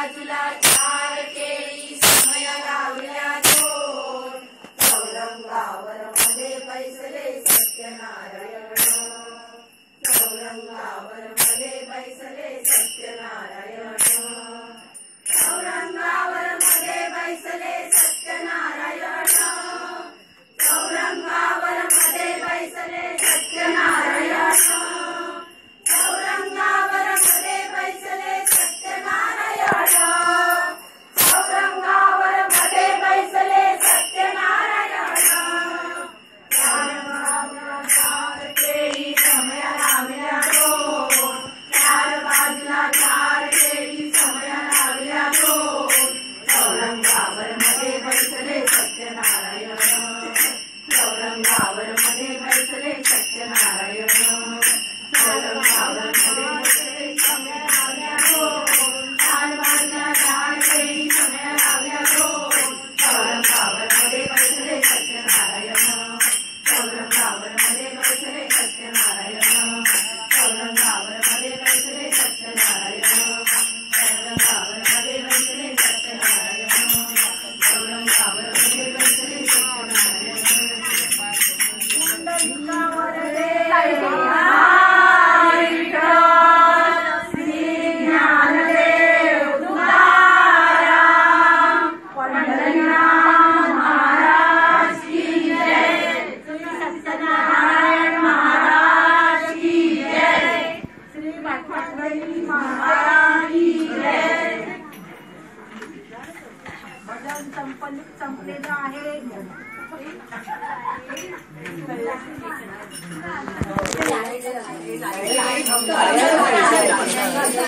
बाजूला चार केळी समय लावल्या दोन चौरंगावर मध्ये बैसले सत्यनारायण चौरंगावर मध्ये बैसले सत्यनारायण चौरंगावर मध्ये बैसले सत्यनारायण चौरंगावर मध्ये बैसले सत्यनारायण चौरंगावर मध्ये बैसले सत्यनारायण चौरंगावर मध्ये बैसले सत्यनारायण चार केळी समय लावल्या दोन चार बाजूला चार केळी समय लावल्या दोन चौरंगावर मध्ये बैसले सत्यनारायण चौरंगावर मध्ये बैसले सत्यनारायण चौरंगावर मध्ये बैसले समय लावल्या दोन चार बाजूला चार केळी समय लावल्या दोन चौरंगावर मध्ये बैसले सत्यनारायण चौरंगावर मध्ये बैसले सत्यनारायण चौरंगावर मध्ये बैसले सत्यनारायण चौरंगावर मध्ये बैसले सत्यनारायण चौरंगावर मध्ये बैसले सत्यनारायण श्री ज्ञानदेव तुकाराम पंढरीनाथ महाराज की जय सत्यनारायण महाराज की जय श्री पाठवणी महाराज की जय भजन संपलेलं आहे